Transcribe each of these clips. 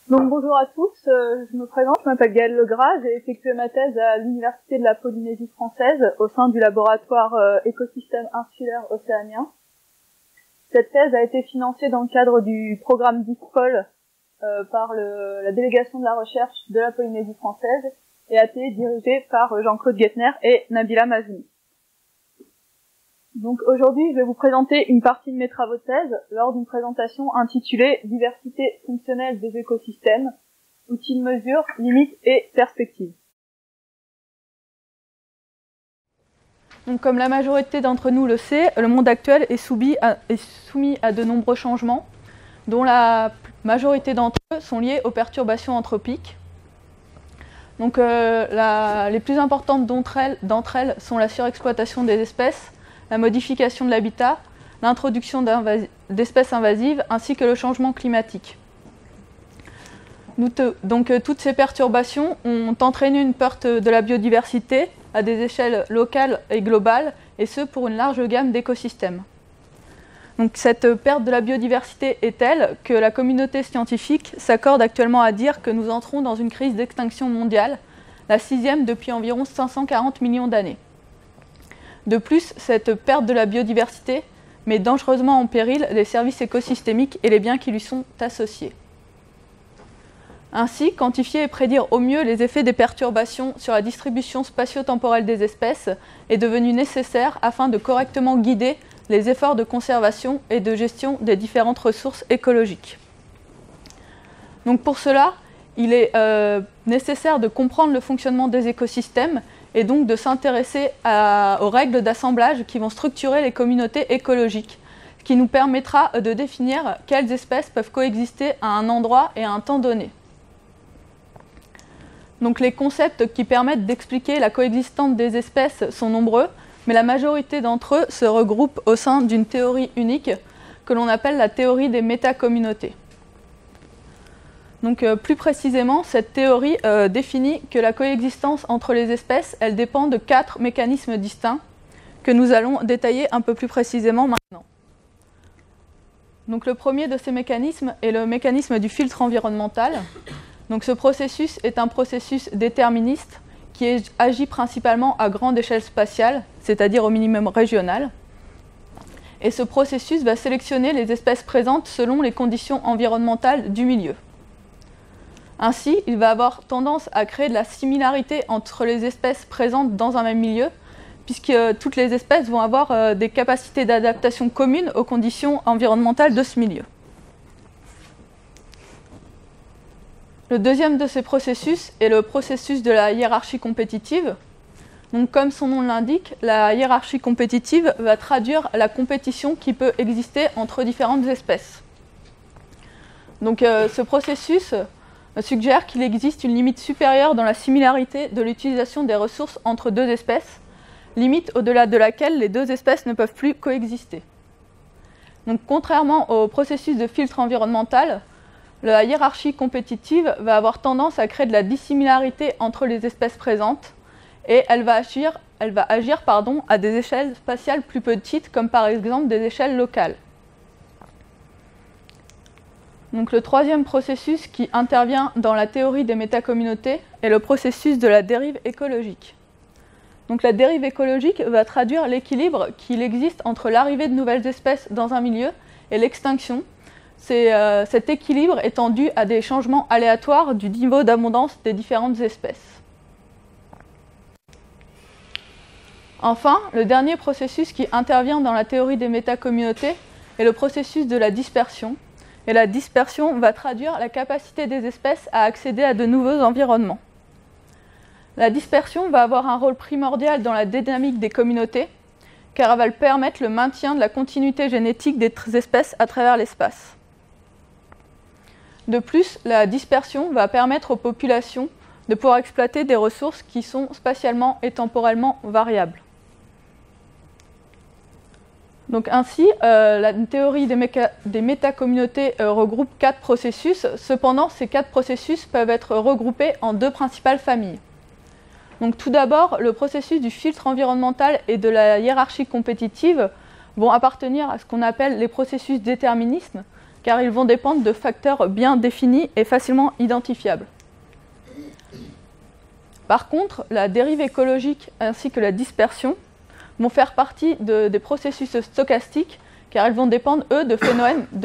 Donc bonjour à tous, je me présente, je m'appelle Gaëlle Legras, j'ai effectué ma thèse à l'Université de la Polynésie française au sein du laboratoire écosystème insulaire océanien. Cette thèse a été financée dans le cadre du programme DISPOL par la délégation de la recherche de la Polynésie française et a été dirigée par Jean-Claude Guettner et Nabila Mazouni. Donc aujourd'hui, je vais vous présenter une partie de mes travaux de thèse lors d'une présentation intitulée « Diversité fonctionnelle des écosystèmes, outils de mesure, limites et perspectives ». Donc comme la majorité d'entre nous le sait, le monde actuel est soumis à de nombreux changements, dont la majorité d'entre eux sont liés aux perturbations anthropiques. Donc les plus importantes d'entre elles sont la surexploitation des espèces, la modification de l'habitat, l'introduction d'espèces invasives ainsi que le changement climatique. Donc toutes ces perturbations ont entraîné une perte de la biodiversité à des échelles locales et globales, et ce pour une large gamme d'écosystèmes. Donc cette perte de la biodiversité est telle que la communauté scientifique s'accorde actuellement à dire que nous entrons dans une crise d'extinction mondiale, la 6e depuis environ 540 millions d'années. De plus, cette perte de la biodiversité met dangereusement en péril les services écosystémiques et les biens qui lui sont associés. Ainsi, quantifier et prédire au mieux les effets des perturbations sur la distribution spatio-temporelle des espèces est devenu nécessaire afin de correctement guider les efforts de conservation et de gestion des différentes ressources écologiques. Donc pour cela, il est nécessaire de comprendre le fonctionnement des écosystèmes et donc de s'intéresser aux règles d'assemblage qui vont structurer les communautés écologiques, ce qui nous permettra de définir quelles espèces peuvent coexister à un endroit et à un temps donné. Donc les concepts qui permettent d'expliquer la coexistence des espèces sont nombreux, mais la majorité d'entre eux se regroupent au sein d'une théorie unique que l'on appelle la théorie des métacommunautés. Donc plus précisément, cette théorie définit que la coexistence entre les espèces, elle dépend de 4 mécanismes distincts que nous allons détailler un peu plus précisément maintenant. Donc le premier de ces mécanismes est le mécanisme du filtre environnemental. Donc ce processus est un processus déterministe qui agit principalement à grande échelle spatiale, c'est-à-dire au minimum régional. Et ce processus va sélectionner les espèces présentes selon les conditions environnementales du milieu. Ainsi, il va avoir tendance à créer de la similarité entre les espèces présentes dans un même milieu, puisque toutes les espèces vont avoir des capacités d'adaptation communes aux conditions environnementales de ce milieu. Le deuxième de ces processus est le processus de la hiérarchie compétitive. Donc, comme son nom l'indique, la hiérarchie compétitive va traduire la compétition qui peut exister entre différentes espèces. Donc, ce processus suggère qu'il existe une limite supérieure dans la similarité de l'utilisation des ressources entre deux espèces, limite au-delà de laquelle les deux espèces ne peuvent plus coexister. Donc, contrairement au processus de filtre environnemental, la hiérarchie compétitive va avoir tendance à créer de la dissimilarité entre les espèces présentes et elle va agir à des échelles spatiales plus petites, comme par exemple des échelles locales. Donc, le troisième processus qui intervient dans la théorie des métacommunautés est le processus de la dérive écologique. Donc, la dérive écologique va traduire l'équilibre qu'il existe entre l'arrivée de nouvelles espèces dans un milieu et l'extinction. Cet équilibre étant dû à des changements aléatoires du niveau d'abondance des différentes espèces. Enfin, le dernier processus qui intervient dans la théorie des métacommunautés est le processus de la dispersion. Et la dispersion va traduire la capacité des espèces à accéder à de nouveaux environnements. La dispersion va avoir un rôle primordial dans la dynamique des communautés, car elle va permettre le maintien de la continuité génétique des espèces à travers l'espace. De plus, la dispersion va permettre aux populations de pouvoir exploiter des ressources qui sont spatialement et temporellement variables. Donc ainsi, la théorie des métacommunautés regroupe 4 processus. Cependant, ces 4 processus peuvent être regroupés en 2 principales familles. Donc tout d'abord, le processus du filtre environnemental et de la hiérarchie compétitive vont appartenir à ce qu'on appelle les processus déterministes, car ils vont dépendre de facteurs bien définis et facilement identifiables. Par contre, la dérive écologique ainsi que la dispersion vont faire partie des processus stochastiques, car ils vont dépendre, eux, de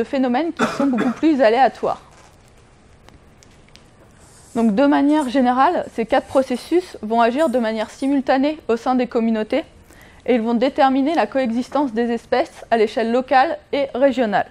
phénomènes qui sont beaucoup plus aléatoires. Donc, de manière générale, ces 4 processus vont agir de manière simultanée au sein des communautés, et ils vont déterminer la coexistence des espèces à l'échelle locale et régionale.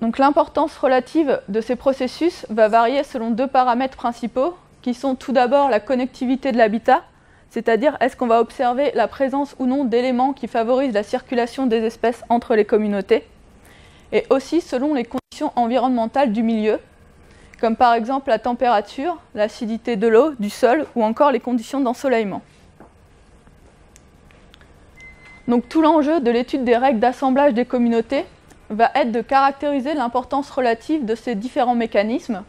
Donc, l'importance relative de ces processus va varier selon 2 paramètres principaux, qui sont tout d'abord la connectivité de l'habitat, c'est-à-dire est-ce qu'on va observer la présence ou non d'éléments qui favorisent la circulation des espèces entre les communautés, et aussi selon les conditions environnementales du milieu, comme par exemple la température, l'acidité de l'eau, du sol, ou encore les conditions d'ensoleillement. Donc tout l'enjeu de l'étude des règles d'assemblage des communautés va être de caractériser l'importance relative de ces différents mécanismes,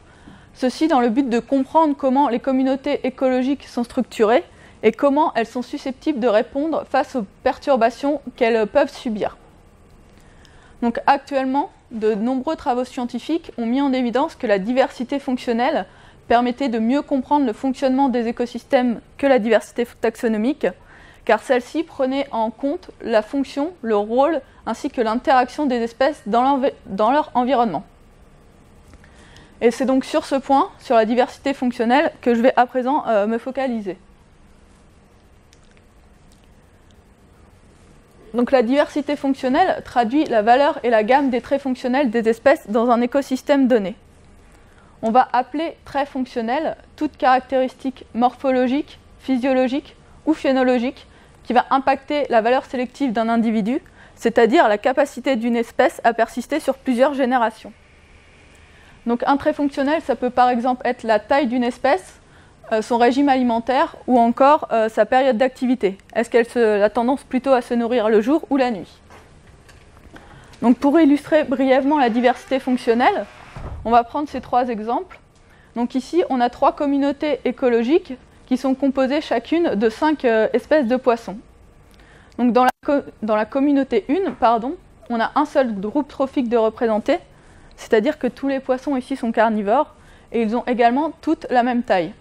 ceci dans le but de comprendre comment les communautés écologiques sont structurées et comment elles sont susceptibles de répondre face aux perturbations qu'elles peuvent subir. Donc actuellement, de nombreux travaux scientifiques ont mis en évidence que la diversité fonctionnelle permettait de mieux comprendre le fonctionnement des écosystèmes que la diversité taxonomique, car celle-ci prenait en compte la fonction, le rôle, ainsi que l'interaction des espèces dans leur environnement. Et c'est donc sur ce point, sur la diversité fonctionnelle, que je vais à présent me focaliser. Donc la diversité fonctionnelle traduit la valeur et la gamme des traits fonctionnels des espèces dans un écosystème donné. On va appeler traits fonctionnels toute caractéristique morphologique, physiologique ou phénologique qui va impacter la valeur sélective d'un individu, c'est-à-dire la capacité d'une espèce à persister sur plusieurs générations. Donc un trait fonctionnel, ça peut par exemple être la taille d'une espèce, son régime alimentaire ou encore sa période d'activité. Est-ce qu'elle a tendance plutôt à se nourrir le jour ou la nuit? Donc pour illustrer brièvement la diversité fonctionnelle, on va prendre ces 3 exemples. Donc ici, on a 3 communautés écologiques qui sont composées chacune de 5 espèces de poissons. Donc dans la communauté 1, on a un seul groupe trophique de représentés, c'est-à-dire que tous les poissons ici sont carnivores et ils ont également tous la même taille.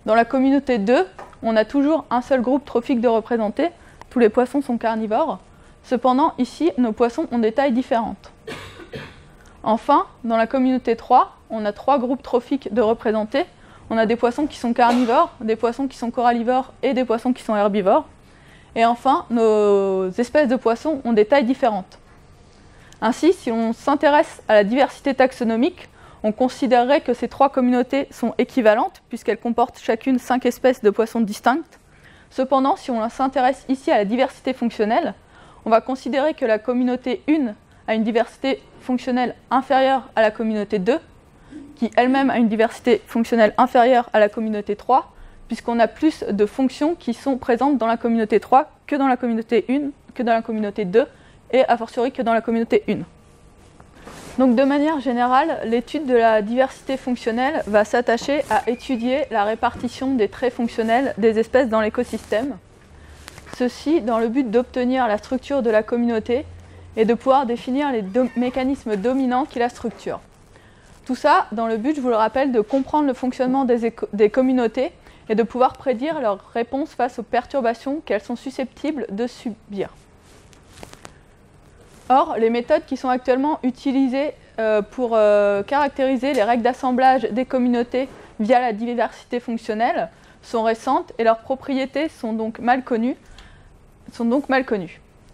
Dans la communauté 2, on a toujours un seul groupe trophique de représentés, tous les poissons sont carnivores. Cependant, ici, nos poissons ont des tailles différentes. Enfin, dans la communauté 3, on a 3 groupes trophiques de représentés. On a des poissons qui sont carnivores, des poissons qui sont corallivores et des poissons qui sont herbivores. Et enfin, nos espèces de poissons ont des tailles différentes. Ainsi, si on s'intéresse à la diversité taxonomique, on considérerait que ces 3 communautés sont équivalentes, puisqu'elles comportent chacune 5 espèces de poissons distinctes. Cependant, si on s'intéresse ici à la diversité fonctionnelle, on va considérer que la communauté 1 a une diversité fonctionnelle inférieure à la communauté 2, qui elle-même a une diversité fonctionnelle inférieure à la communauté 3, puisqu'on a plus de fonctions qui sont présentes dans la communauté 3 que dans la communauté 1, que dans la communauté 2, et a fortiori que dans la communauté 1. Donc de manière générale, l'étude de la diversité fonctionnelle va s'attacher à étudier la répartition des traits fonctionnels des espèces dans l'écosystème, ceci dans le but d'obtenir la structure de la communauté et de pouvoir définir les mécanismes dominants qui la structurent. Tout ça dans le but, je vous le rappelle, de comprendre le fonctionnement des communautés et de pouvoir prédire leur réponse face aux perturbations qu'elles sont susceptibles de subir. Or, les méthodes qui sont actuellement utilisées pour caractériser les règles d'assemblage des communautés via la diversité fonctionnelle sont récentes et leurs propriétés sont donc mal connues.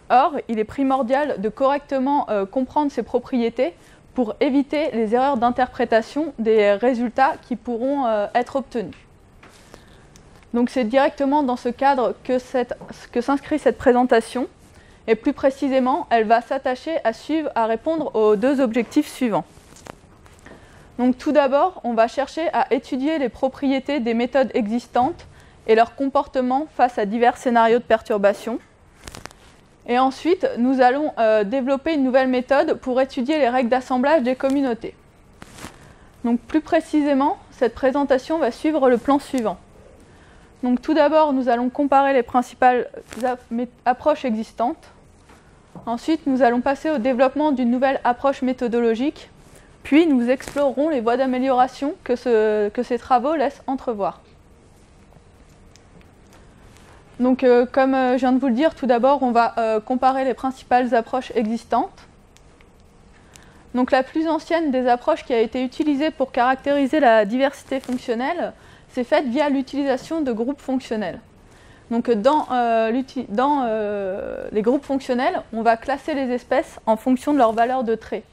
Or, il est primordial de correctement comprendre ces propriétés pour éviter les erreurs d'interprétation des résultats qui pourront être obtenus. Donc c'est directement dans ce cadre que s'inscrit cette présentation, et plus précisément, elle va s'attacher à répondre aux 2 objectifs suivants. Donc tout d'abord, on va chercher à étudier les propriétés des méthodes existantes et leur comportement face à divers scénarios de perturbation. Et ensuite, nous allons développer une nouvelle méthode pour étudier les règles d'assemblage des communautés. Donc plus précisément, cette présentation va suivre le plan suivant. Donc tout d'abord, nous allons comparer les principales approches existantes. Ensuite, nous allons passer au développement d'une nouvelle approche méthodologique, puis nous explorerons les voies d'amélioration que ces travaux laissent entrevoir. Donc, comme je viens de vous le dire, tout d'abord, on va comparer les principales approches existantes. Donc, la plus ancienne des approches qui a été utilisée pour caractériser la diversité fonctionnelle, c'est faite via l'utilisation de groupes fonctionnels. Donc, dans les groupes fonctionnels, on va classer les espèces en fonction de leur valeur de trait.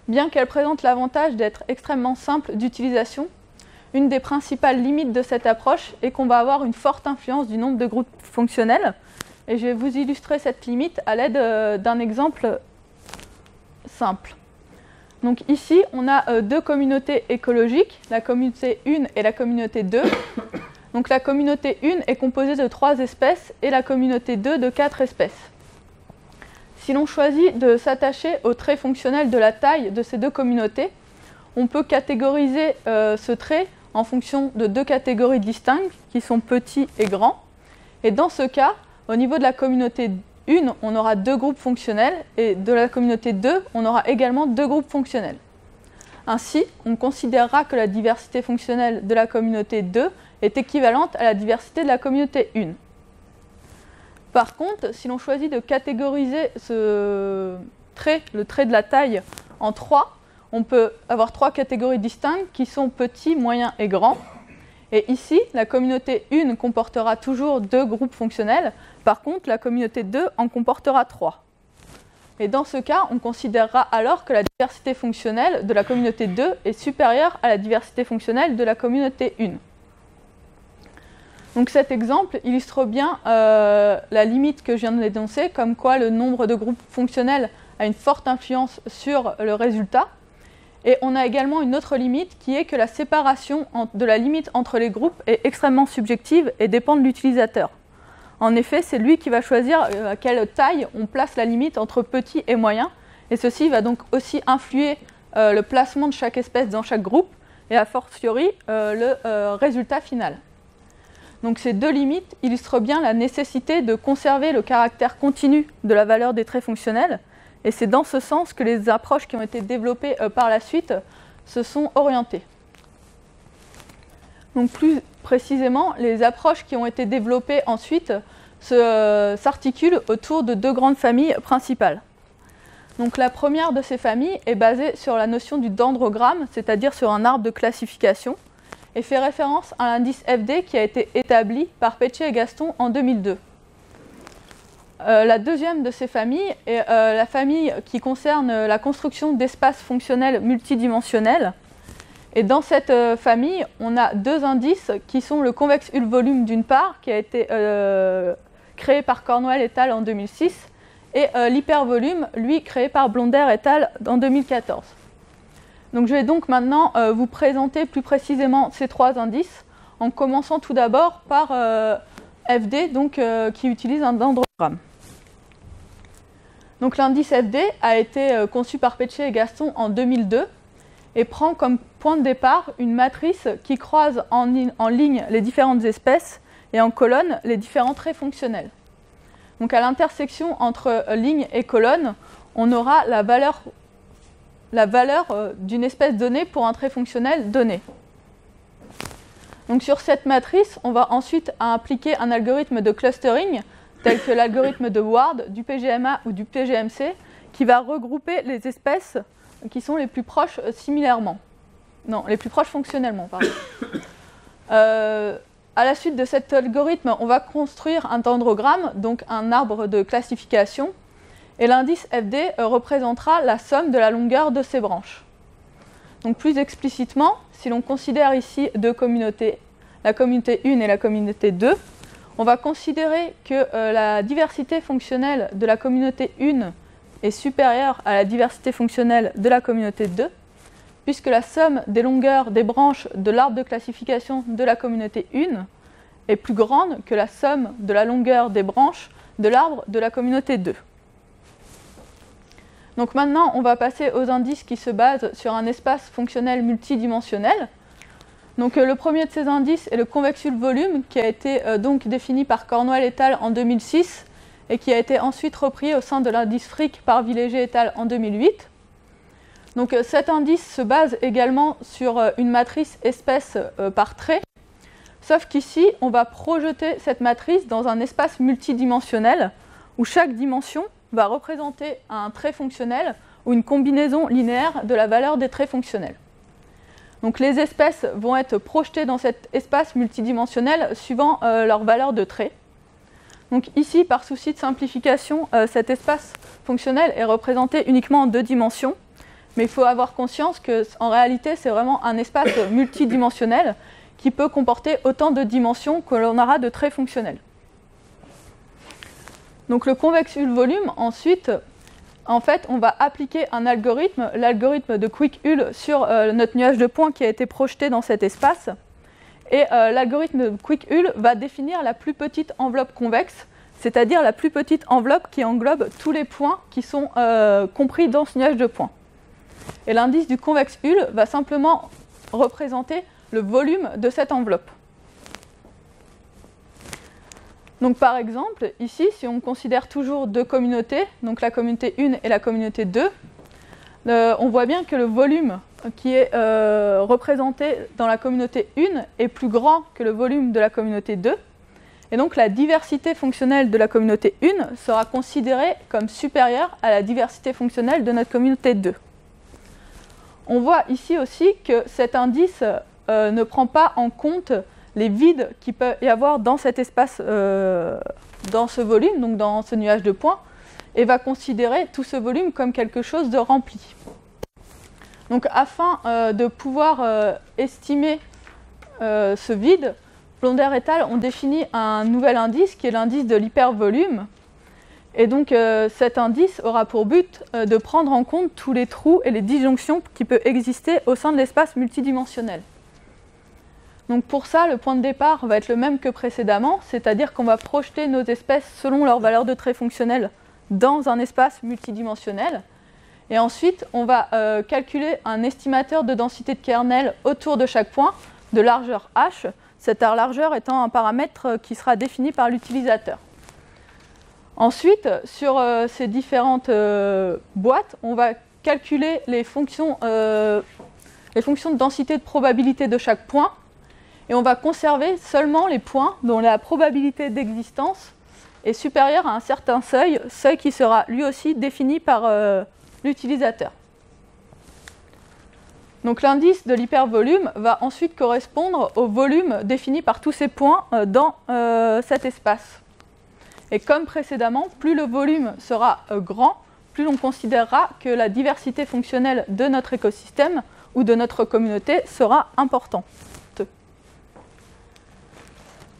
Bien qu'elle présente l'avantage d'être extrêmement simple d'utilisation, une des principales limites de cette approche est qu'on va avoir une forte influence du nombre de groupes fonctionnels. Et je vais vous illustrer cette limite à l'aide d'un exemple simple. Donc ici, on a deux communautés écologiques, la communauté 1 et la communauté 2. Donc la communauté 1 est composée de 3 espèces et la communauté 2 de 4 espèces. Si l'on choisit de s'attacher au trait fonctionnel de la taille de ces deux communautés, on peut catégoriser ce trait en fonction de 2 catégories distinctes qui sont petits et grands. Et dans ce cas, au niveau de la communauté 1, on aura 2 groupes fonctionnels et de la communauté 2, on aura également 2 groupes fonctionnels. Ainsi, on considérera que la diversité fonctionnelle de la communauté 2 est équivalente à la diversité de la communauté 1. Par contre, si l'on choisit de catégoriser ce trait, le trait de la taille, en 3, on peut avoir 3 catégories distinctes qui sont petits, moyens et grands. Et ici, la communauté 1 comportera toujours 2 groupes fonctionnels. Par contre, la communauté 2 en comportera 3. Et dans ce cas, on considérera alors que la diversité fonctionnelle de la communauté 2 est supérieure à la diversité fonctionnelle de la communauté 1. Donc cet exemple illustre bien la limite que je viens de l'énoncer, comme quoi le nombre de groupes fonctionnels a une forte influence sur le résultat. Et on a également une autre limite qui est que la séparation de la limite entre les groupes est extrêmement subjective et dépend de l'utilisateur. En effet, c'est lui qui va choisir à quelle taille on place la limite entre petit et moyen, et ceci va donc aussi influer le placement de chaque espèce dans chaque groupe, et a fortiori le résultat final. Donc ces deux limites illustrent bien la nécessité de conserver le caractère continu de la valeur des traits fonctionnels, et c'est dans ce sens que les approches qui ont été développées par la suite se sont orientées. Donc plus précisément, les approches qui ont été développées ensuite s'articulent autour de 2 grandes familles principales. Donc la première de ces familles est basée sur la notion du dendrogramme, c'est-à-dire sur un arbre de classification, et fait référence à l'indice FD qui a été établi par Peccei et Gaston en 2002. La deuxième de ces familles est la famille qui concerne la construction d'espaces fonctionnels multidimensionnels. Et dans cette famille, on a 2 indices qui sont le convexe Hul volume d'une part, qui a été créé par Cornwell et al. En 2006, et l'hypervolume, lui, créé par Blonder et al. En 2014. Donc je vais donc maintenant vous présenter plus précisément ces 3 indices, en commençant tout d'abord par FD, donc, qui utilise un dendrogramme. Donc l'indice FD a été conçu par Peccei et Gaston en 2002 et prend comme point de départ une matrice qui croise en ligne les différentes espèces et en colonne les différents traits fonctionnels. Donc à l'intersection entre ligne et colonne, on aura la valeur d'une espèce donnée pour un trait fonctionnel donné. Donc sur cette matrice, on va ensuite appliquer un algorithme de clustering tel que l'algorithme de Ward, du PGMA ou du PGMC, qui va regrouper les espèces qui sont les plus proches les plus proches fonctionnellement. À la suite de cet algorithme, on va construire un dendrogramme, donc un arbre de classification, et l'indice FD représentera la somme de la longueur de ces branches. Donc plus explicitement, si l'on considère ici 2 communautés, la communauté 1 et la communauté 2, on va considérer que la diversité fonctionnelle de la communauté 1 est supérieure à la diversité fonctionnelle de la communauté 2, puisque la somme des longueurs des branches de l'arbre de classification de la communauté 1 est plus grande que la somme de la longueur des branches de l'arbre de la communauté 2. Donc maintenant, on va passer aux indices qui se basent sur un espace fonctionnel multidimensionnel. Donc le premier de ces indices est le convexe Hul volume, qui a été donc défini par Cornwell et al. En 2006 et qui a été ensuite repris au sein de l'indice Frick par Villéger et al. En 2008. Donc cet indice se base également sur une matrice espèce par trait, sauf qu'ici, on va projeter cette matrice dans un espace multidimensionnel où chaque dimension va représenter un trait fonctionnel ou une combinaison linéaire de la valeur des traits fonctionnels. Donc les espèces vont être projetées dans cet espace multidimensionnel suivant leur valeur de trait. Donc ici, par souci de simplification, cet espace fonctionnel est représenté uniquement en 2 dimensions. Mais il faut avoir conscience qu'en réalité, c'est vraiment un espace multidimensionnel qui peut comporter autant de dimensions que l'on aura de traits fonctionnels. Donc le convexe Hull volume, ensuite, en fait, on va appliquer un algorithme, l'algorithme de Quick-Hull, sur notre nuage de points qui a été projeté dans cet espace. Et l'algorithme de Quick-Hull va définir la plus petite enveloppe convexe, c'est-à-dire la plus petite enveloppe qui englobe tous les points qui sont compris dans ce nuage de points. Et l'indice du convexe Hull va simplement représenter le volume de cette enveloppe. Donc par exemple, ici, si on considère toujours 2 communautés, donc la communauté 1 et la communauté 2, on voit bien que le volume qui est représenté dans la communauté 1 est plus grand que le volume de la communauté 2. Et donc la diversité fonctionnelle de la communauté 1 sera considérée comme supérieure à la diversité fonctionnelle de notre communauté 2. On voit ici aussi que cet indice ne prend pas en compte les vides qu'il peut y avoir dans cet espace, dans ce volume, donc dans ce nuage de points, et va considérer tout ce volume comme quelque chose de rempli. Donc afin de pouvoir estimer ce vide, Blonder et al. Ont défini un nouvel indice qui est l'indice de l'hypervolume. Et donc cet indice aura pour but de prendre en compte tous les trous et les disjonctions qui peuvent exister au sein de l'espace multidimensionnel. Donc pour ça, le point de départ va être le même que précédemment, c'est-à-dire qu'on va projeter nos espèces selon leur valeur de trait fonctionnel dans un espace multidimensionnel. Et ensuite, on va calculer un estimateur de densité de kernel autour de chaque point de largeur h, cette largeur étant un paramètre qui sera défini par l'utilisateur. Ensuite, sur ces différentes boîtes, on va calculer les fonctions de densité de probabilité de chaque point, et on va conserver seulement les points dont la probabilité d'existence est supérieure à un certain seuil, seuil qui sera lui aussi défini par l'utilisateur. Donc l'indice de l'hypervolume va ensuite correspondre au volume défini par tous ces points dans cet espace. Et comme précédemment, plus le volume sera grand, plus on considérera que la diversité fonctionnelle de notre écosystème ou de notre communauté sera importante.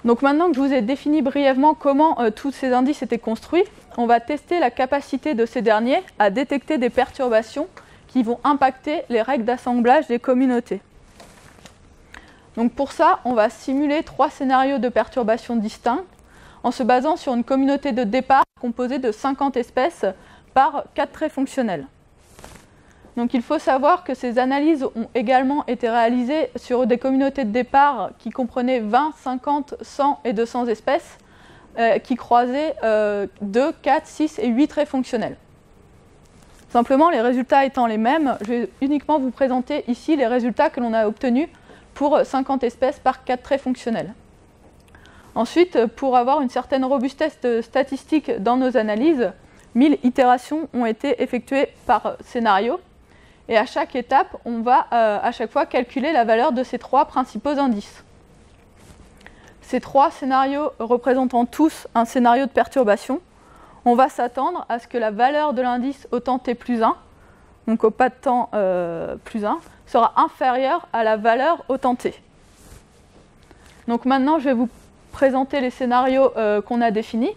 Donc maintenant que je vous ai défini brièvement comment tous ces indices étaient construits, on va tester la capacité de ces derniers à détecter des perturbations qui vont impacter les règles d'assemblage des communautés. Donc pour ça, on va simuler 3 scénarios de perturbations distincts en se basant sur une communauté de départ composée de 50 espèces par 4 traits fonctionnels. Donc il faut savoir que ces analyses ont également été réalisées sur des communautés de départ qui comprenaient 20, 50, 100 et 200 espèces qui croisaient 2, 4, 6 et 8 traits fonctionnels. Simplement, les résultats étant les mêmes, je vais uniquement vous présenter ici les résultats que l'on a obtenus pour 50 espèces par 4 traits fonctionnels. Ensuite, pour avoir une certaine robustesse statistique dans nos analyses, 1000 itérations ont été effectuées par scénario. Et à chaque étape, on va à chaque fois calculer la valeur de ces 3 principaux indices. Ces 3 scénarios représentant tous un scénario de perturbation, on va s'attendre à ce que la valeur de l'indice au temps t plus 1, donc au pas de temps plus 1, sera inférieure à la valeur au temps t. Donc maintenant, je vais vous présenter les scénarios qu'on a définis.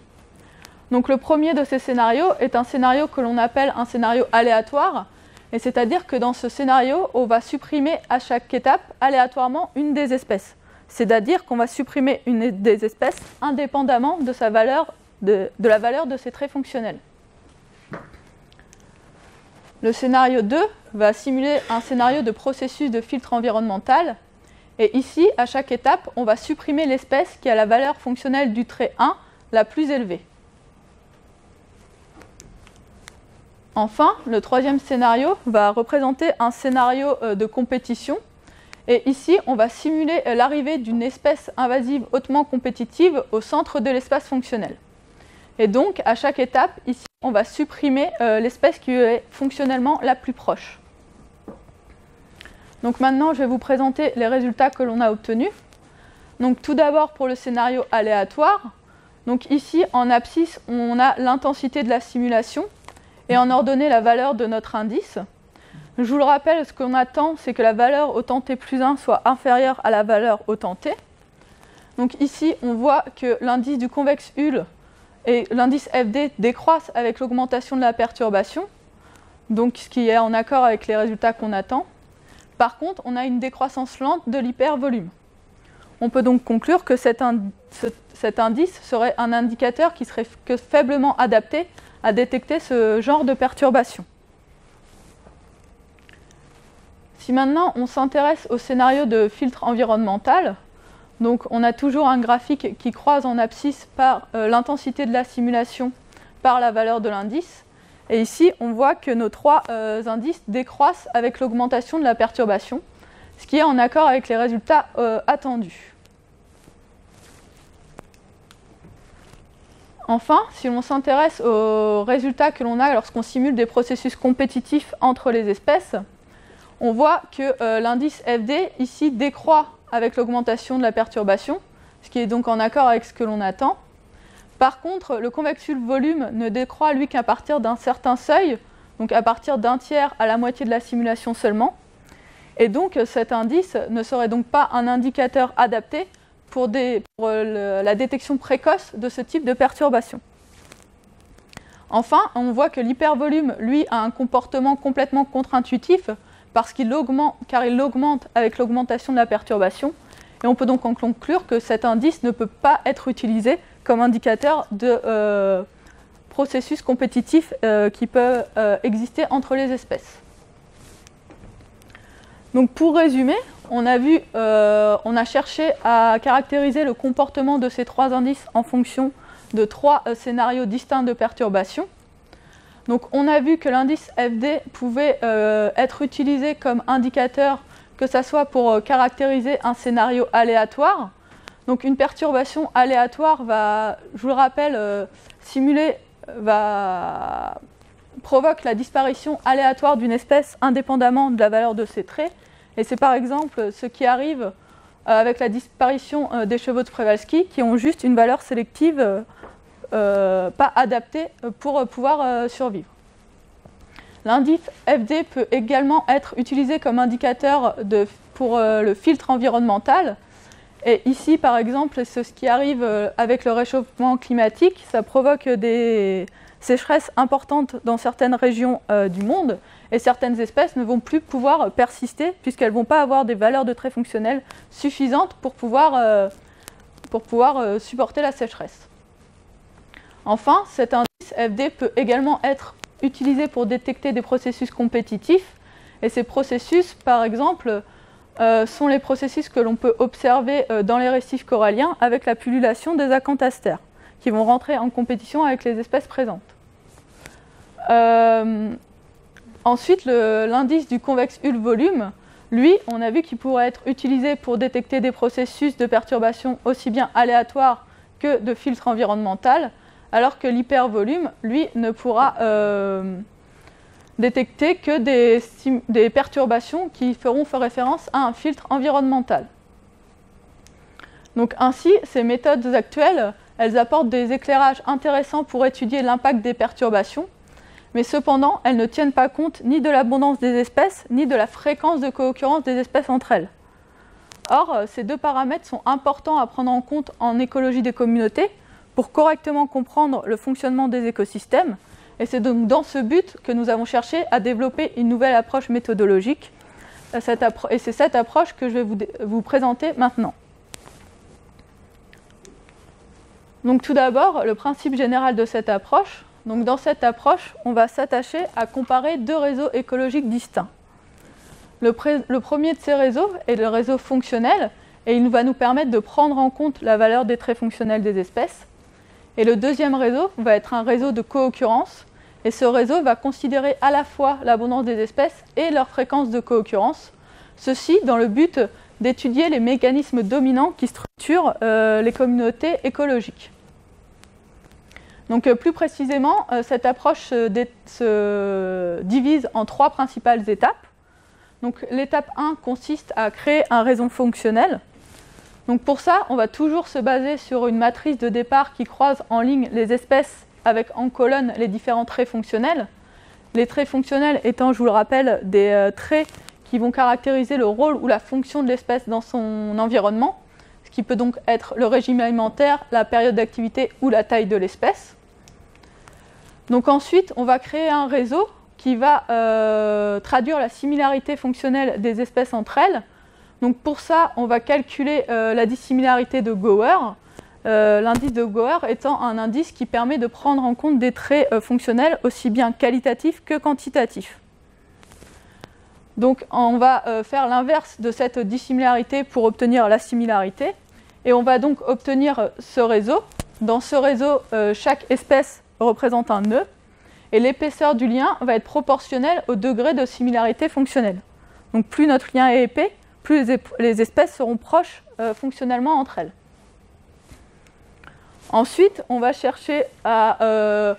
Donc le premier de ces scénarios est un scénario que l'on appelle un scénario aléatoire, et c'est-à-dire que dans ce scénario, on va supprimer à chaque étape aléatoirement une des espèces. C'est-à-dire qu'on va supprimer une des espèces indépendamment de sa valeur, de la valeur de ses traits fonctionnels. Le scénario 2 va simuler un scénario de processus de filtre environnemental. Et ici, à chaque étape, on va supprimer l'espèce qui a la valeur fonctionnelle du trait 1 la plus élevée. Enfin, le troisième scénario va représenter un scénario de compétition. Et ici, on va simuler l'arrivée d'une espèce invasive hautement compétitive au centre de l'espace fonctionnel. Et donc, à chaque étape, ici, on va supprimer l'espèce qui est fonctionnellement la plus proche. Donc maintenant, je vais vous présenter les résultats que l'on a obtenus. Donc tout d'abord pour le scénario aléatoire. Donc ici, en abscisse, on a l'intensité de la simulation et en ordonnée la valeur de notre indice. Je vous le rappelle, ce qu'on attend, c'est que la valeur au temps t plus 1 soit inférieure à la valeur au temps t. Donc ici, on voit que l'indice du convexe Hull et l'indice FD décroissent avec l'augmentation de la perturbation, donc ce qui est en accord avec les résultats qu'on attend. Par contre, on a une décroissance lente de l'hypervolume. On peut donc conclure que cet indice serait un indicateur qui serait que faiblement adapté à détecter ce genre de perturbation. Si maintenant on s'intéresse au scénario de filtre environnemental, donc on a toujours un graphique qui croise en abscisse par l'intensité de la simulation par la valeur de l'indice. Et ici, on voit que nos trois indices décroissent avec l'augmentation de la perturbation, ce qui est en accord avec les résultats attendus. Enfin, si l'on s'intéresse aux résultats que l'on a lorsqu'on simule des processus compétitifs entre les espèces, on voit que l'indice FD ici décroît avec l'augmentation de la perturbation, ce qui est donc en accord avec ce que l'on attend. Par contre, le convexe Hull volume ne décroît lui qu'à partir d'un certain seuil, donc à partir d'un tiers à la moitié de la simulation seulement. Et donc cet indice ne serait donc pas un indicateur adapté pour la détection précoce de ce type de perturbation. Enfin, on voit que l'hypervolume, lui, a un comportement complètement contre-intuitif car il augmente avec l'augmentation de la perturbation. Et on peut donc en conclure que cet indice ne peut pas être utilisé comme indicateur de processus compétitifs qui peuvent exister entre les espèces. Donc pour résumer, on a cherché à caractériser le comportement de ces trois indices en fonction de trois scénarios distincts de perturbation. Donc on a vu que l'indice FD pouvait être utilisé comme indicateur, que ce soit pour caractériser un scénario aléatoire. Donc une perturbation aléatoire va, je vous le rappelle, provoque la disparition aléatoire d'une espèce indépendamment de la valeur de ses traits. Et c'est par exemple ce qui arrive avec la disparition des chevaux de Przewalski qui ont juste une valeur sélective pas adaptée pour pouvoir survivre. L'indice FD peut également être utilisé comme indicateur pour le filtre environnemental. Et ici, par exemple, c'est ce qui arrive avec le réchauffement climatique. Ça provoque des sécheresses importantes dans certaines régions du monde. Et certaines espèces ne vont plus pouvoir persister puisqu'elles ne vont pas avoir des valeurs de traits fonctionnels suffisantes pour pouvoir supporter la sécheresse. Enfin, cet indice FD peut également être utilisé pour détecter des processus compétitifs. Et ces processus, par exemple, sont les processus que l'on peut observer dans les récifs coralliens avec la pullulation des acanthastères, qui vont rentrer en compétition avec les espèces présentes. Ensuite, l'indice du convexe Hull volume, lui, on a vu qu'il pourrait être utilisé pour détecter des processus de perturbation aussi bien aléatoires que de filtre environnemental, alors que l'hypervolume, lui, ne pourra détecter que des perturbations qui feront référence à un filtre environnemental. Donc ainsi, ces méthodes actuelles, elles apportent des éclairages intéressants pour étudier l'impact des perturbations, mais cependant, elles ne tiennent pas compte ni de l'abondance des espèces, ni de la fréquence de co-occurrence des espèces entre elles. Or, ces deux paramètres sont importants à prendre en compte en écologie des communautés pour correctement comprendre le fonctionnement des écosystèmes. Et c'est donc dans ce but que nous avons cherché à développer une nouvelle approche méthodologique. Et c'est cette approche que je vais vous présenter maintenant. Donc tout d'abord, le principe général de cette approche. Donc dans cette approche, on va s'attacher à comparer deux réseaux écologiques distincts. Le premier de ces réseaux est le réseau fonctionnel, et il va nous permettre de prendre en compte la valeur des traits fonctionnels des espèces. Et le deuxième réseau va être un réseau de co-occurrence, Et ce réseau va considérer à la fois l'abondance des espèces et leur fréquence de co-occurrence, ceci dans le but d'étudier les mécanismes dominants qui structurent les communautés écologiques. Donc plus précisément, cette approche se divise en 3 principales étapes. Donc l'étape 1 consiste à créer un réseau fonctionnel. Donc pour ça, on va toujours se baser sur une matrice de départ qui croise en ligne les espèces avec en colonne les différents traits fonctionnels. Les traits fonctionnels étant, je vous le rappelle, des traits qui vont caractériser le rôle ou la fonction de l'espèce dans son environnement, ce qui peut donc être le régime alimentaire, la période d'activité ou la taille de l'espèce. Donc ensuite, on va créer un réseau qui va traduire la similarité fonctionnelle des espèces entre elles. Donc pour ça, on va calculer la dissimilarité de Gower, l'indice de Gower étant un indice qui permet de prendre en compte des traits fonctionnels aussi bien qualitatifs que quantitatifs. Donc on va faire l'inverse de cette dissimilarité pour obtenir la similarité. Et on va donc obtenir ce réseau. Dans ce réseau, chaque espèce représente un nœud. Et l'épaisseur du lien va être proportionnelle au degré de similarité fonctionnelle. Donc plus notre lien est épais, plus les espèces seront proches fonctionnellement entre elles. Ensuite, on va chercher à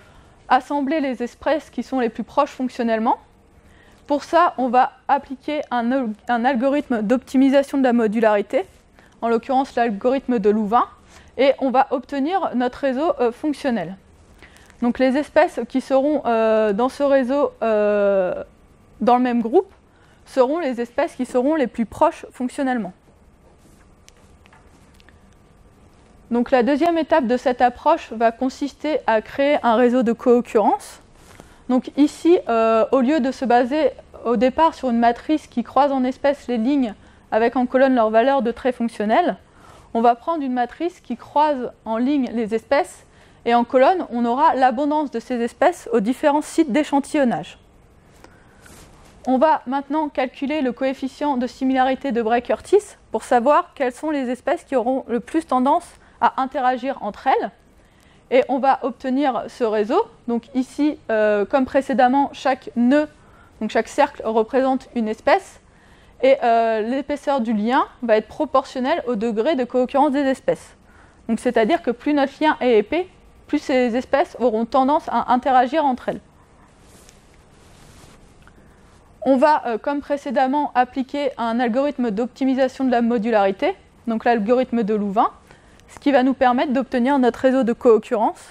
assembler les espèces qui sont les plus proches fonctionnellement. Pour ça, on va appliquer un algorithme d'optimisation de la modularité, en l'occurrence l'algorithme de Louvain, et on va obtenir notre réseau fonctionnel. Donc les espèces qui seront dans ce réseau dans le même groupe seront les espèces qui seront les plus proches fonctionnellement. Donc la deuxième étape de cette approche va consister à créer un réseau de co-occurrence. Donc ici, au lieu de se baser au départ sur une matrice qui croise en espèces les lignes avec en colonne leurs valeurs de traits fonctionnels, on va prendre une matrice qui croise en ligne les espèces et en colonne, on aura l'abondance de ces espèces aux différents sites d'échantillonnage. On va maintenant calculer le coefficient de similarité de Bray-Curtis pour savoir quelles sont les espèces qui auront le plus tendance à interagir entre elles. Et on va obtenir ce réseau. Donc ici, comme précédemment, chaque nœud, donc chaque cercle représente une espèce. Et l'épaisseur du lien va être proportionnelle au degré de co-occurrence des espèces. Donc c'est-à-dire que plus notre lien est épais, plus ces espèces auront tendance à interagir entre elles. On va, comme précédemment, appliquer un algorithme d'optimisation de la modularité, donc l'algorithme de Louvain, ce qui va nous permettre d'obtenir notre réseau de co-occurrence.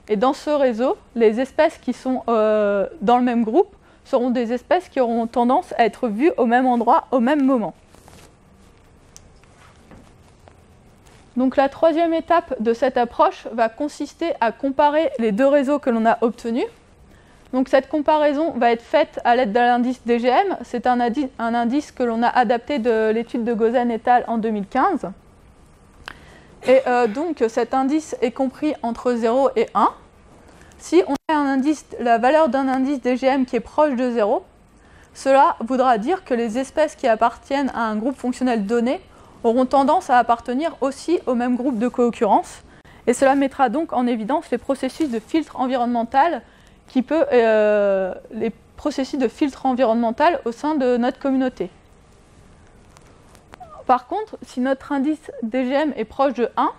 Et dans ce réseau, les espèces qui sont dans le même groupe seront des espèces qui auront tendance à être vues au même endroit, au même moment. Donc la troisième étape de cette approche va consister à comparer les deux réseaux que l'on a obtenus. Donc cette comparaison va être faite à l'aide de l'indice DGM. C'est un indice que l'on a adapté de l'étude de Gozen et al. En 2015. Et donc cet indice est compris entre 0 et 1. Si on a la valeur d'un indice DGM qui est proche de 0, cela voudra dire que les espèces qui appartiennent à un groupe fonctionnel donné auront tendance à appartenir aussi au même groupe de co-occurrence. Et cela mettra donc en évidence les processus de filtre environnemental les processus de filtre environnemental au sein de notre communauté. Par contre, si notre indice DGM est proche de 1,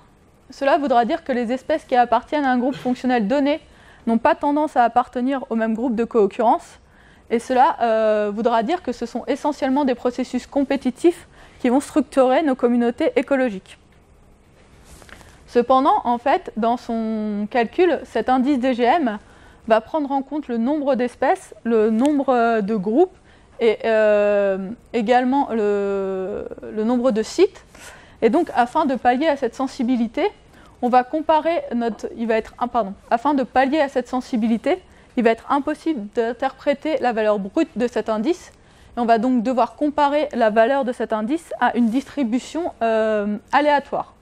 cela voudra dire que les espèces qui appartiennent à un groupe fonctionnel donné n'ont pas tendance à appartenir au même groupe de co-occurrence. Et cela voudra dire que ce sont essentiellement des processus compétitifs qui vont structurer nos communautés écologiques. Cependant, en fait, dans son calcul, cet indice DGM va prendre en compte le nombre d'espèces, le nombre de groupes et également le nombre de sites. Et donc, afin de pallier à cette sensibilité, on va comparer afin de pallier à cette sensibilité, il va être impossible d'interpréter la valeur brute de cet indice. Et on va donc devoir comparer la valeur de cet indice à une distribution aléatoire.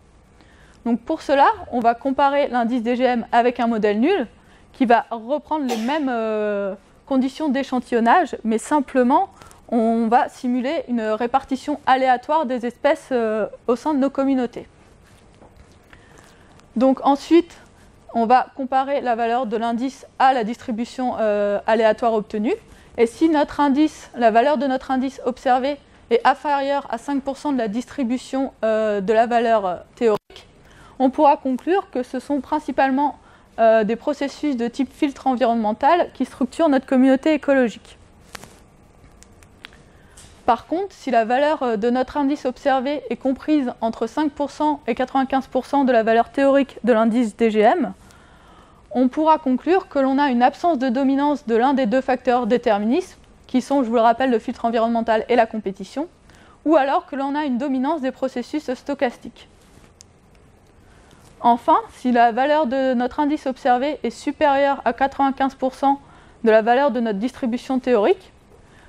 Donc pour cela, on va comparer l'indice DGM avec un modèle nul qui va reprendre les mêmes conditions d'échantillonnage, mais simplement, on va simuler une répartition aléatoire des espèces au sein de nos communautés. Donc ensuite, on va comparer la valeur de l'indice à la distribution aléatoire obtenue. Et si la valeur de notre indice observé est inférieure à 5% de la distribution de la valeur théorique, on pourra conclure que ce sont principalement des processus de type filtre environnemental qui structurent notre communauté écologique. Par contre, si la valeur de notre indice observé est comprise entre 5% et 95% de la valeur théorique de l'indice DGM, on pourra conclure que l'on a une absence de dominance de l'un des deux facteurs déterministes, qui sont, je vous le rappelle, le filtre environnemental et la compétition, ou alors que l'on a une dominance des processus stochastiques. Enfin, si la valeur de notre indice observé est supérieure à 95% de la valeur de notre distribution théorique,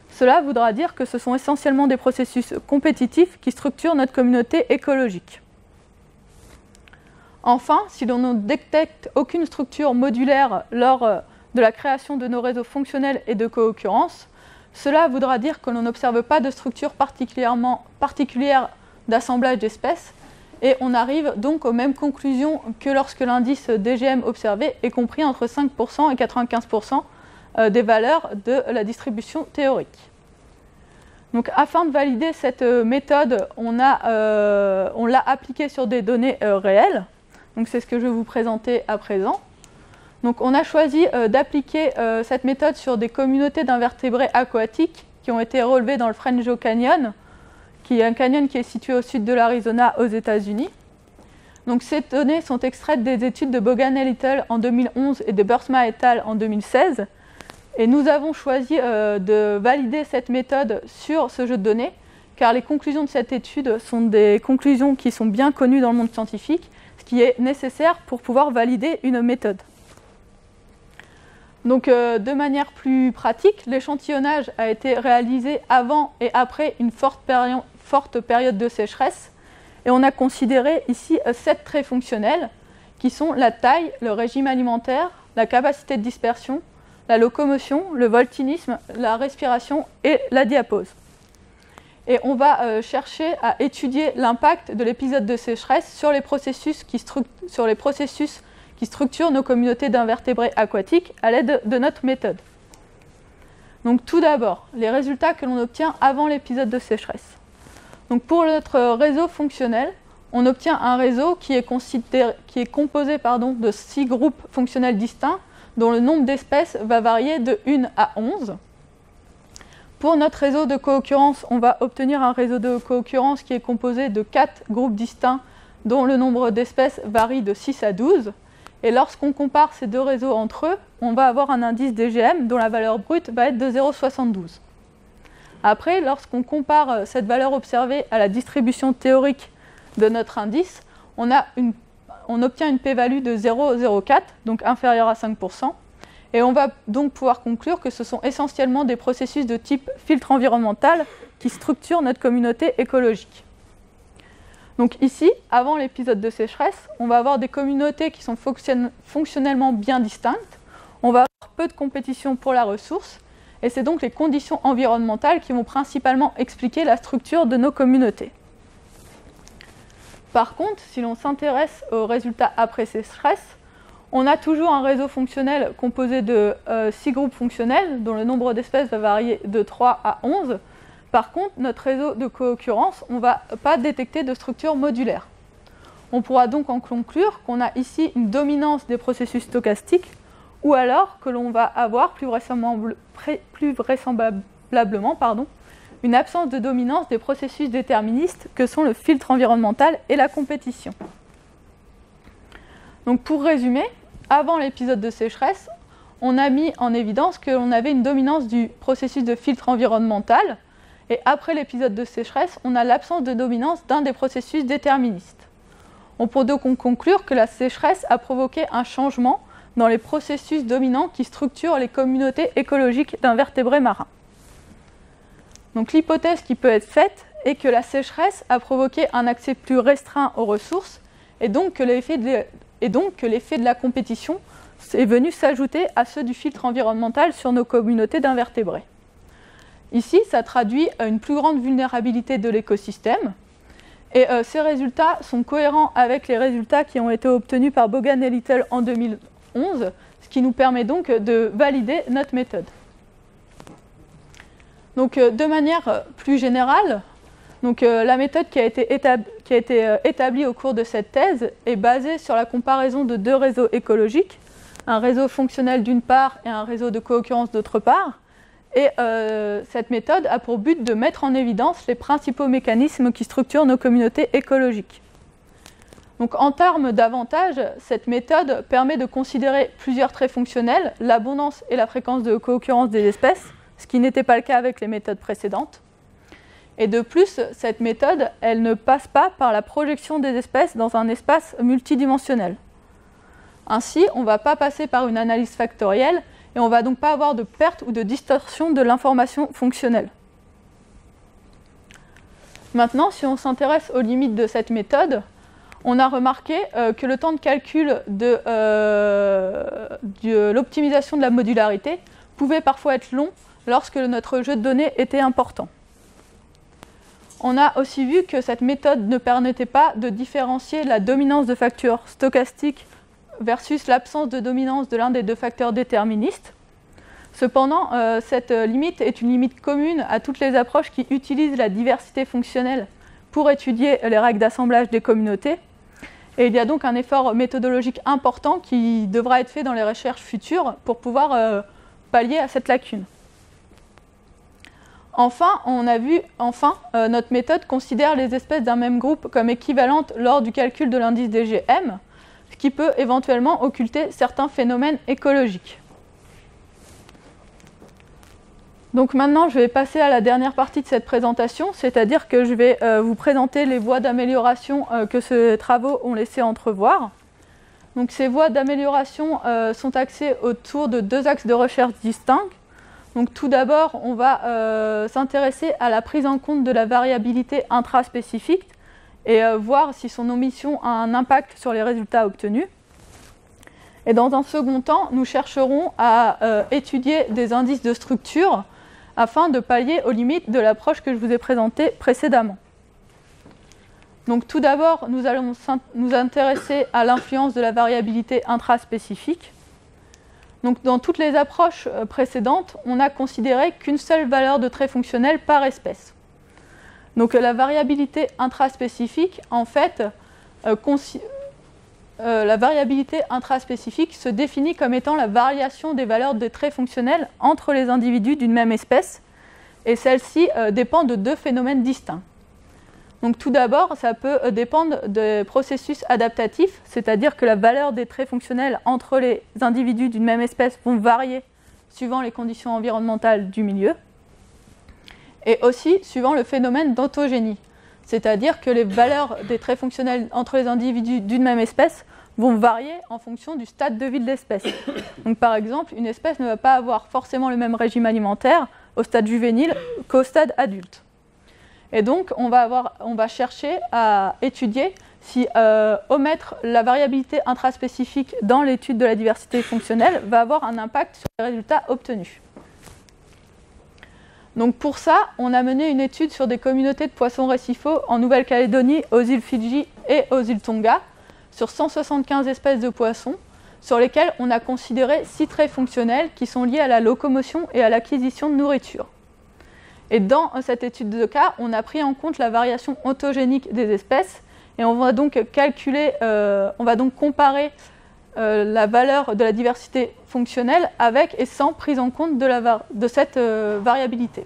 cela voudra dire que ce sont essentiellement des processus compétitifs qui structurent notre communauté écologique. Enfin, si l'on ne détecte aucune structure modulaire lors de la création de nos réseaux fonctionnels et de co-occurrence, cela voudra dire que l'on n'observe pas de structure particulière d'assemblage d'espèces, et on arrive donc aux mêmes conclusions que lorsque l'indice DGM observé est compris entre 5% et 95% des valeurs de la distribution théorique. Donc, afin de valider cette méthode, on l'a appliquée sur des données réelles. Donc, c'est ce que je vais vous présenter à présent. Donc, on a choisi d'appliquer cette méthode sur des communautés d'invertébrés aquatiques qui ont été relevées dans le Fresno Canyon, qui est un canyon qui est situé au sud de l'Arizona aux États-Unis. Donc, ces données sont extraites des études de Bogan et Little en 2011 et de Bursma et al. En 2016. Et nous avons choisi de valider cette méthode sur ce jeu de données, car les conclusions de cette étude sont des conclusions qui sont bien connues dans le monde scientifique, ce qui est nécessaire pour pouvoir valider une méthode. Donc, de manière plus pratique, l'échantillonnage a été réalisé avant et après une forte période de sécheresse, et on a considéré ici 7 traits fonctionnels, qui sont la taille, le régime alimentaire, la capacité de dispersion, la locomotion, le voltinisme, la respiration et la diapause. Et on va chercher à étudier l'impact de l'épisode de sécheresse sur les processus qui structurent nos communautés d'invertébrés aquatiques à l'aide de notre méthode. Donc, tout d'abord, les résultats que l'on obtient avant l'épisode de sécheresse. Donc, pour notre réseau fonctionnel, on obtient un réseau qui est composé de 6 groupes fonctionnels distincts, dont le nombre d'espèces va varier de 1 à 11. Pour notre réseau de co-occurrence, on va obtenir un réseau de co-occurrence qui est composé de 4 groupes distincts, dont le nombre d'espèces varie de 6 à 12. Et lorsqu'on compare ces deux réseaux entre eux, on va avoir un indice DGM dont la valeur brute va être de 0,72. Après, lorsqu'on compare cette valeur observée à la distribution théorique de notre indice, on obtient une p-value de 0,04, donc inférieure à 5%, et on va donc pouvoir conclure que ce sont essentiellement des processus de type filtre environnemental qui structurent notre communauté écologique. Donc ici, avant l'épisode de sécheresse, on va avoir des communautés qui sont fonctionnellement bien distinctes, on va avoir peu de compétition pour la ressource, et c'est donc les conditions environnementales qui vont principalement expliquer la structure de nos communautés. Par contre, si l'on s'intéresse aux résultats après sécheresse, on a toujours un réseau fonctionnel composé de 6 groupes fonctionnels, dont le nombre d'espèces va varier de 3 à 11. Par contre, notre réseau de co-occurrence, on ne va pas détecter de structure modulaire. On pourra donc en conclure qu'on a ici une dominance des processus stochastiques, ou alors que l'on va avoir plus vraisemblablement une absence de dominance des processus déterministes que sont le filtre environnemental et la compétition. Donc pour résumer, avant l'épisode de sécheresse, on a mis en évidence que l'on avait une dominance du processus de filtre environnemental, et après l'épisode de sécheresse, on a l'absence de dominance d'un des processus déterministes. On peut donc conclure que la sécheresse a provoqué un changement dans les processus dominants qui structurent les communautés écologiques d'invertébrés marins. Donc l'hypothèse qui peut être faite est que la sécheresse a provoqué un accès plus restreint aux ressources et donc que l'effet de la compétition est venu s'ajouter à ceux du filtre environnemental sur nos communautés d'invertébrés. Ici, ça traduit une plus grande vulnérabilité de l'écosystème Et ces résultats sont cohérents avec les résultats qui ont été obtenus par Bogan et Little en 2011, ce qui nous permet donc de valider notre méthode. Donc, de manière plus générale, la méthode qui a été établie au cours de cette thèse est basée sur la comparaison de deux réseaux écologiques, un réseau fonctionnel d'une part et un réseau de co-occurrence d'autre part. Et cette méthode a pour but de mettre en évidence les principaux mécanismes qui structurent nos communautés écologiques. Donc, en termes d'avantages, cette méthode permet de considérer plusieurs traits fonctionnels, l'abondance et la fréquence de co-occurrence des espèces, ce qui n'était pas le cas avec les méthodes précédentes. Et de plus, cette méthode, elle ne passe pas par la projection des espèces dans un espace multidimensionnel. Ainsi, on ne va pas passer par une analyse factorielle et on ne va donc pas avoir de perte ou de distorsion de l'information fonctionnelle. Maintenant, si on s'intéresse aux limites de cette méthode, on a remarqué que le temps de calcul de l'optimisation de la modularité pouvait parfois être long lorsque notre jeu de données était important. On a aussi vu que cette méthode ne permettait pas de différencier la dominance de facteurs stochastiques versus l'absence de dominance de l'un des deux facteurs déterministes. Cependant, cette limite est une limite commune à toutes les approches qui utilisent la diversité fonctionnelle pour étudier les règles d'assemblage des communautés. Et il y a donc un effort méthodologique important qui devra être fait dans les recherches futures pour pouvoir pallier à cette lacune. Enfin, notre méthode considère les espèces d'un même groupe comme équivalentes lors du calcul de l'indice des GM, ce qui peut éventuellement occulter certains phénomènes écologiques. Donc maintenant, je vais passer à la dernière partie de cette présentation, c'est-à-dire que je vais vous présenter les voies d'amélioration que ces travaux ont laissé entrevoir. Donc ces voies d'amélioration sont axées autour de deux axes de recherche distincts. Donc, tout d'abord, on va s'intéresser à la prise en compte de la variabilité intraspécifique et voir si son omission a un impact sur les résultats obtenus. Et dans un second temps, nous chercherons à étudier des indices de structure afin de pallier aux limites de l'approche que je vous ai présentée précédemment. Donc, tout d'abord, nous allons nous intéresser à l'influence de la variabilité intraspécifique. Donc, dans toutes les approches précédentes, on a considéré qu'une seule valeur de trait fonctionnel par espèce. Donc, la variabilité intraspécifique, en fait, la variabilité intraspécifique se définit comme étant la variation des valeurs des traits fonctionnels entre les individus d'une même espèce, et celle-ci dépend de deux phénomènes distincts. Donc, tout d'abord, ça peut dépendre des processus adaptatifs, c'est-à-dire que la valeur des traits fonctionnels entre les individus d'une même espèce vont varier suivant les conditions environnementales du milieu, et aussi suivant le phénomène d'autogénie, c'est-à-dire que les valeurs des traits fonctionnels entre les individus d'une même espèce vont varier en fonction du stade de vie de l'espèce. Donc, par exemple, une espèce ne va pas avoir forcément le même régime alimentaire au stade juvénile qu'au stade adulte. Et donc, on va chercher à étudier si omettre la variabilité intraspécifique dans l'étude de la diversité fonctionnelle va avoir un impact sur les résultats obtenus. Donc pour ça, on a mené une étude sur des communautés de poissons récifaux en Nouvelle-Calédonie, aux îles Fidji et aux îles Tonga, sur 175 espèces de poissons, sur lesquelles on a considéré 6 traits fonctionnels qui sont liés à la locomotion et à l'acquisition de nourriture. Et dans cette étude de cas, on a pris en compte la variation autogénique des espèces et on va donc comparer la valeur de la diversité fonctionnelle avec et sans prise en compte de cette variabilité.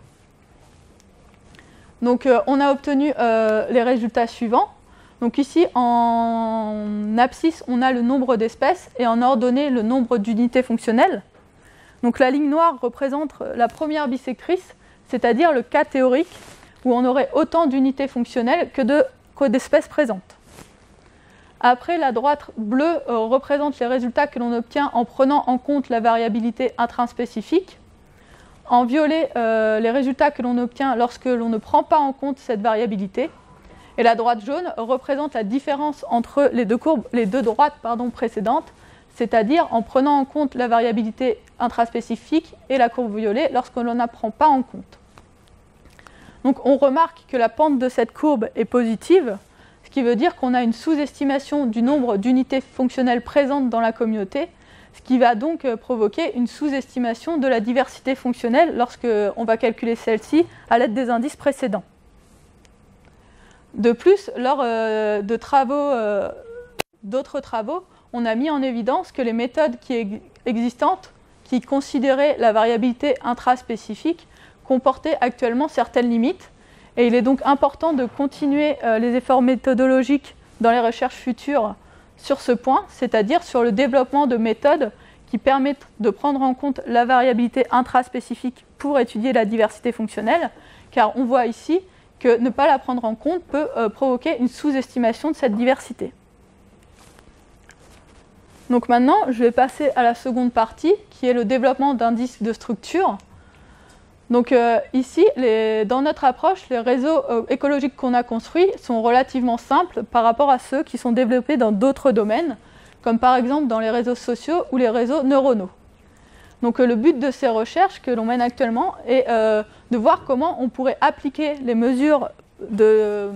Donc on a obtenu les résultats suivants. Donc ici, en abscisse, on a le nombre d'espèces et en ordonnée, le nombre d'unités fonctionnelles. Donc la ligne noire représente la première bissectrice, c'est-à-dire le cas théorique où on aurait autant d'unités fonctionnelles que d'espèces présentes. Après, la droite bleue représente les résultats que l'on obtient en prenant en compte la variabilité intraspécifique. En violet, les résultats que l'on obtient lorsque l'on ne prend pas en compte cette variabilité. Et la droite jaune représente la différence entre les deux droites précédentes, c'est-à-dire en prenant en compte la variabilité intraspécifique et la courbe violet lorsque l'on n'en prend pas en compte. Donc on remarque que la pente de cette courbe est positive, ce qui veut dire qu'on a une sous-estimation du nombre d'unités fonctionnelles présentes dans la communauté, ce qui va donc provoquer une sous-estimation de la diversité fonctionnelle lorsqu'on va calculer celle-ci à l'aide des indices précédents. De plus, lors d'autres travaux, on a mis en évidence que les méthodes existantes qui considéraient la variabilité intraspécifique comportaient actuellement certaines limites, et il est donc important de continuer les efforts méthodologiques dans les recherches futures sur ce point, c'est-à-dire sur le développement de méthodes qui permettent de prendre en compte la variabilité intraspécifique pour étudier la diversité fonctionnelle, car on voit ici que ne pas la prendre en compte peut provoquer une sous-estimation de cette diversité. Donc maintenant, je vais passer à la seconde partie, qui est le développement d'indices de structure. Donc ici, dans notre approche, les réseaux écologiques qu'on a construits sont relativement simples par rapport à ceux qui sont développés dans d'autres domaines, comme par exemple dans les réseaux sociaux ou les réseaux neuronaux. Donc le but de ces recherches que l'on mène actuellement est de voir comment on pourrait appliquer les mesures de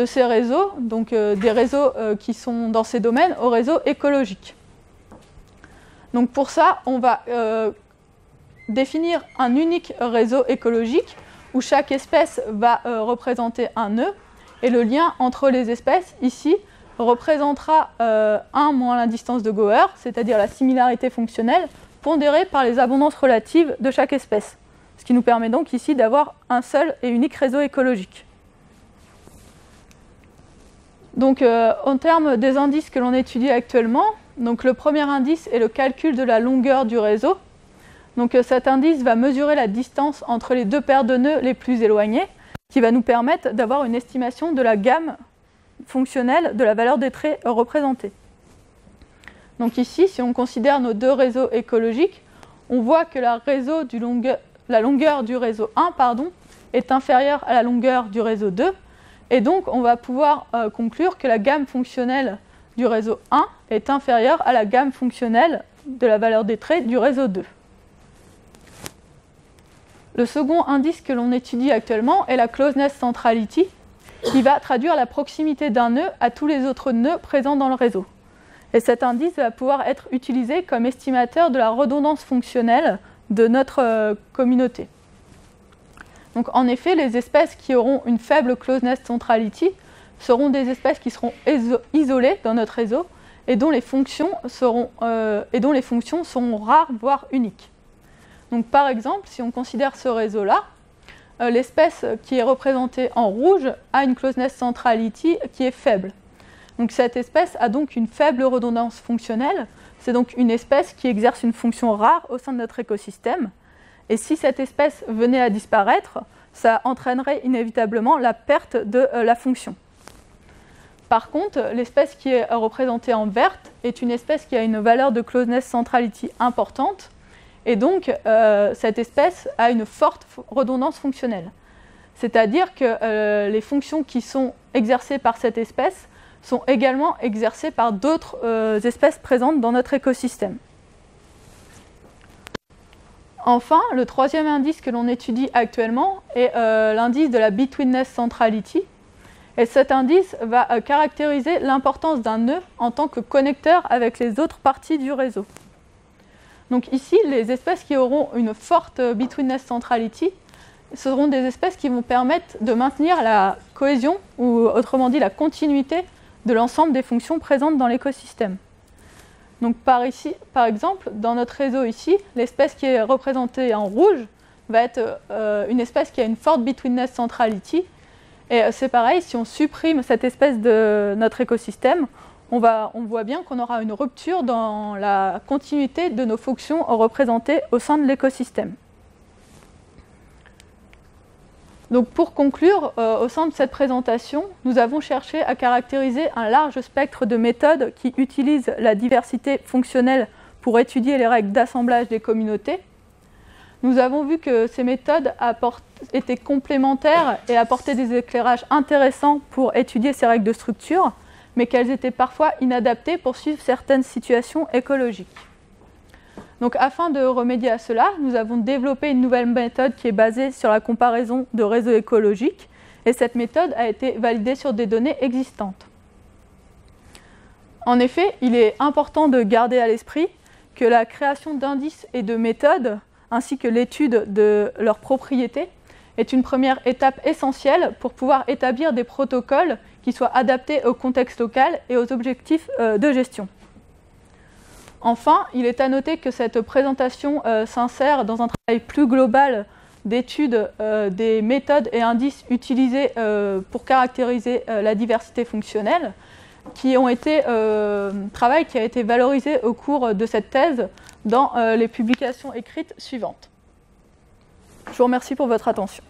ces réseaux, donc des réseaux qui sont dans ces domaines, aux réseaux écologiques. Donc pour ça, on va définir un unique réseau écologique où chaque espèce va représenter un nœud, et le lien entre les espèces ici représentera 1 moins la distance de Goer, c'est-à-dire la similarité fonctionnelle pondérée par les abondances relatives de chaque espèce, ce qui nous permet donc ici d'avoir un seul et unique réseau écologique. Donc en termes des indices que l'on étudie actuellement, donc le premier indice est le calcul de la longueur du réseau. Donc cet indice va mesurer la distance entre les deux paires de nœuds les plus éloignés, qui va nous permettre d'avoir une estimation de la gamme fonctionnelle de la valeur des traits représentés. Donc ici, si on considère nos deux réseaux écologiques, on voit que la longueur du réseau 1 est inférieure à la longueur du réseau 2, et donc on va pouvoir conclure que la gamme fonctionnelle du réseau 1 est inférieure à la gamme fonctionnelle de la valeur des traits du réseau 2. Le second indice que l'on étudie actuellement est la closeness centrality, qui va traduire la proximité d'un nœud à tous les autres nœuds présents dans le réseau. Et cet indice va pouvoir être utilisé comme estimateur de la redondance fonctionnelle de notre communauté. Donc en effet, les espèces qui auront une faible closeness centrality seront des espèces qui seront isolées dans notre réseau et dont les fonctions seront rares, voire uniques. Donc par exemple, si on considère ce réseau-là, l'espèce qui est représentée en rouge a une closeness centrality qui est faible. Donc cette espèce a donc une faible redondance fonctionnelle, c'est donc une espèce qui exerce une fonction rare au sein de notre écosystème. Et si cette espèce venait à disparaître, ça entraînerait inévitablement la perte de la fonction. Par contre, l'espèce qui est représentée en verte est une espèce qui a une valeur de closeness centrality importante, et donc cette espèce a une forte redondance fonctionnelle. C'est-à-dire que les fonctions qui sont exercées par cette espèce sont également exercées par d'autres espèces présentes dans notre écosystème. Enfin, le troisième indice que l'on étudie actuellement est l'indice de la betweenness centrality. Et cet indice va caractériser l'importance d'un nœud en tant que connecteur avec les autres parties du réseau. Donc ici, les espèces qui auront une forte betweenness centrality seront des espèces qui vont permettre de maintenir la cohésion, ou autrement dit la continuité, de l'ensemble des fonctions présentes dans l'écosystème. Donc par exemple, dans notre réseau ici, l'espèce qui est représentée en rouge va être une espèce qui a une forte betweenness centrality. Et c'est pareil, si on supprime cette espèce de notre écosystème, on voit bien qu'on aura une rupture dans la continuité de nos fonctions représentées au sein de l'écosystème. Donc pour conclure, au sein de cette présentation, nous avons cherché à caractériser un large spectre de méthodes qui utilisent la diversité fonctionnelle pour étudier les règles d'assemblage des communautés. Nous avons vu que ces méthodes étaient complémentaires et apportaient des éclairages intéressants pour étudier ces règles de structure, mais qu'elles étaient parfois inadaptées pour suivre certaines situations écologiques. Donc, afin de remédier à cela, nous avons développé une nouvelle méthode qui est basée sur la comparaison de réseaux écologiques et cette méthode a été validée sur des données existantes. En effet, il est important de garder à l'esprit que la création d'indices et de méthodes, ainsi que l'étude de leurs propriétés, est une première étape essentielle pour pouvoir établir des protocoles qui soient adaptés au contexte local et aux objectifs de gestion. Enfin, il est à noter que cette présentation s'insère dans un travail plus global d'étude des méthodes et indices utilisés pour caractériser la diversité fonctionnelle, travail qui a été valorisé au cours de cette thèse dans les publications écrites suivantes. Je vous remercie pour votre attention.